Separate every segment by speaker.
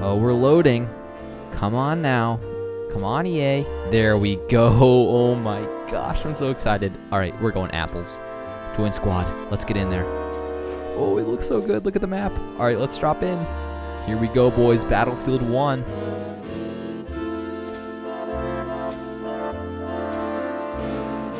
Speaker 1: Oh, we're loading. Come on now. Come on, EA. There we go. Oh my gosh, I'm so excited. All right, we're going apples. Join squad. Let's get in there. Oh, it looks so good. Look at the map. All right, let's drop in. Here we go, boys. Battlefield 1.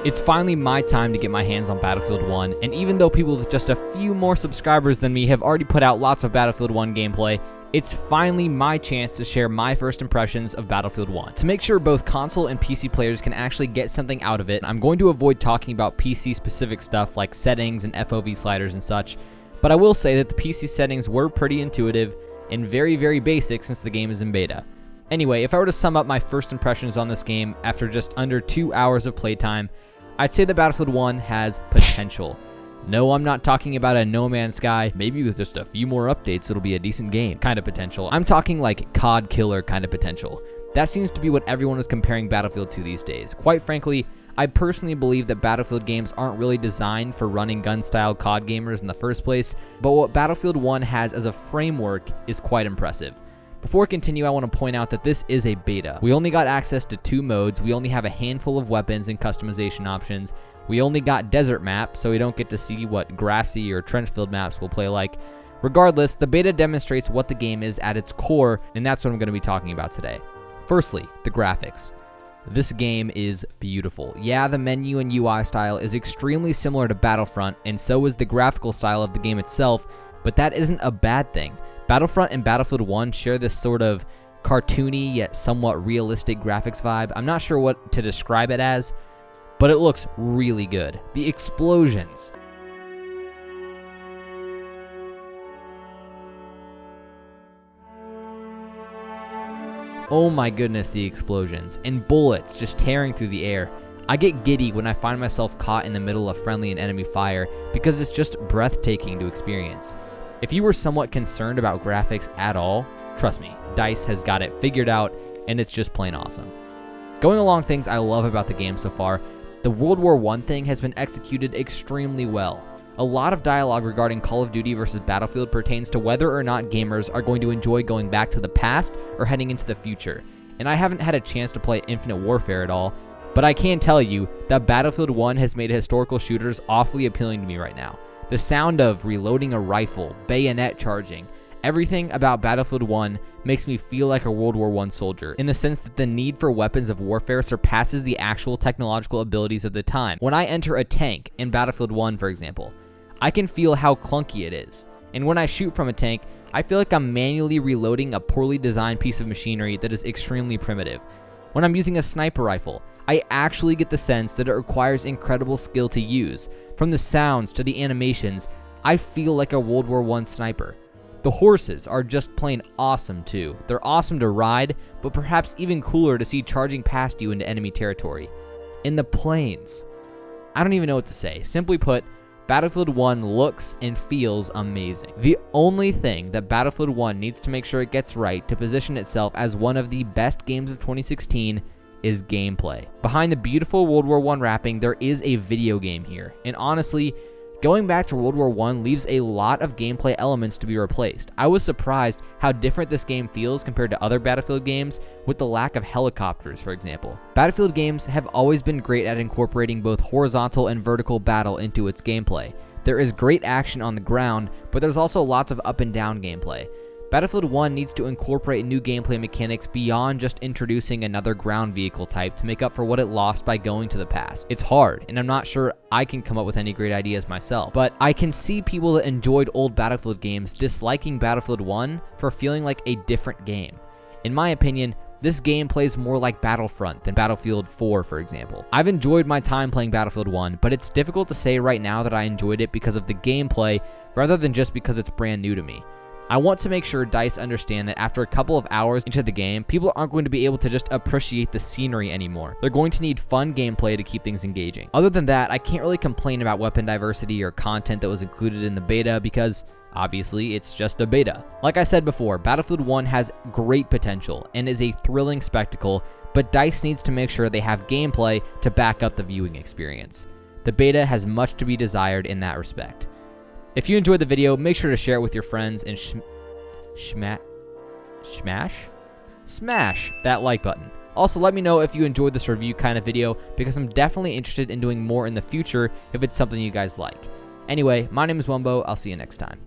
Speaker 1: It's finally my time to get my hands on Battlefield 1, and even though people with just a few more subscribers than me have already put out lots of Battlefield 1 gameplay, it's finally my chance to share my first impressions of Battlefield 1. To make sure both console and PC players can actually get something out of it, I'm going to avoid talking about PC-specific stuff like settings and FOV sliders and such, but I will say that the PC settings were pretty intuitive and very, very basic since the game is in beta. Anyway, if I were to sum up my first impressions on this game after just under 2 hours of playtime, I'd say that Battlefield 1 has potential. No, I'm not talking about a No Man's Sky, maybe with just a few more updates it'll be a decent game kind of potential. I'm talking like COD killer kind of potential. That seems to be what everyone is comparing Battlefield to these days. Quite frankly, I personally believe that Battlefield games aren't really designed for running gun-style COD gamers in the first place, but what Battlefield 1 has as a framework is quite impressive. Before I continue, I want to point out that this is a beta. We only got access to 2 modes, we only have a handful of weapons and customization options, we only got desert map, so we don't get to see what grassy or trench-filled maps will play like. Regardless, the beta demonstrates what the game is at its core, and that's what I'm going to be talking about today. Firstly, the graphics. This game is beautiful. Yeah, the menu and UI style is extremely similar to Battlefront, and so is the graphical style of the game itself, but that isn't a bad thing. Battlefront and Battlefield 1 share this sort of cartoony yet somewhat realistic graphics vibe. I'm not sure what to describe it as, but it looks really good. The explosions. Oh my goodness, the explosions. And bullets just tearing through the air. I get giddy when I find myself caught in the middle of friendly and enemy fire because it's just breathtaking to experience. If you were somewhat concerned about graphics at all, trust me, DICE has got it figured out, and it's just plain awesome. Going along things I love about the game so far, the World War I thing has been executed extremely well. A lot of dialogue regarding Call of Duty versus Battlefield pertains to whether or not gamers are going to enjoy going back to the past or heading into the future, and I haven't had a chance to play Infinite Warfare at all, but I can tell you that Battlefield 1 has made historical shooters awfully appealing to me right now. The sound of reloading a rifle, bayonet charging, everything about Battlefield 1 makes me feel like a World War I soldier, in the sense that the need for weapons of warfare surpasses the actual technological abilities of the time. When I enter a tank in Battlefield 1, for example, I can feel how clunky it is. And when I shoot from a tank, I feel like I'm manually reloading a poorly designed piece of machinery that is extremely primitive. When I'm using a sniper rifle, I actually get the sense that it requires incredible skill to use. From the sounds to the animations, I feel like a World War I sniper. The horses are just plain awesome too. They're awesome to ride, but perhaps even cooler to see charging past you into enemy territory. In the planes, I don't even know what to say. Simply put, Battlefield 1 looks and feels amazing. The only thing that Battlefield 1 needs to make sure it gets right to position itself as one of the best games of 2016 is gameplay. Behind the beautiful World War I wrapping, there is a video game here. And honestly, going back to World War I leaves a lot of gameplay elements to be replaced. I was surprised how different this game feels compared to other Battlefield games, with the lack of helicopters, for example. Battlefield games have always been great at incorporating both horizontal and vertical battle into its gameplay. There is great action on the ground, but there's also lots of up and down gameplay. Battlefield 1 needs to incorporate new gameplay mechanics beyond just introducing another ground vehicle type to make up for what it lost by going to the past. It's hard, and I'm not sure I can come up with any great ideas myself, but I can see people that enjoyed old Battlefield games disliking Battlefield 1 for feeling like a different game. In my opinion, this game plays more like Battlefront than Battlefield 4, for example. I've enjoyed my time playing Battlefield 1, but it's difficult to say right now that I enjoyed it because of the gameplay rather than just because it's brand new to me. I want to make sure DICE understand that after a couple of hours into the game, people aren't going to be able to just appreciate the scenery anymore. They're going to need fun gameplay to keep things engaging. Other than that, I can't really complain about weapon diversity or content that was included in the beta because obviously it's just a beta. Like I said before, Battlefield 1 has great potential and is a thrilling spectacle, but DICE needs to make sure they have gameplay to back up the viewing experience. The beta has much to be desired in that respect. If you enjoyed the video, make sure to share it with your friends and smash that like button. Also, let me know if you enjoyed this review kind of video, because I'm definitely interested in doing more in the future if it's something you guys like. Anyway, my name is Wumbo. I'll see you next time.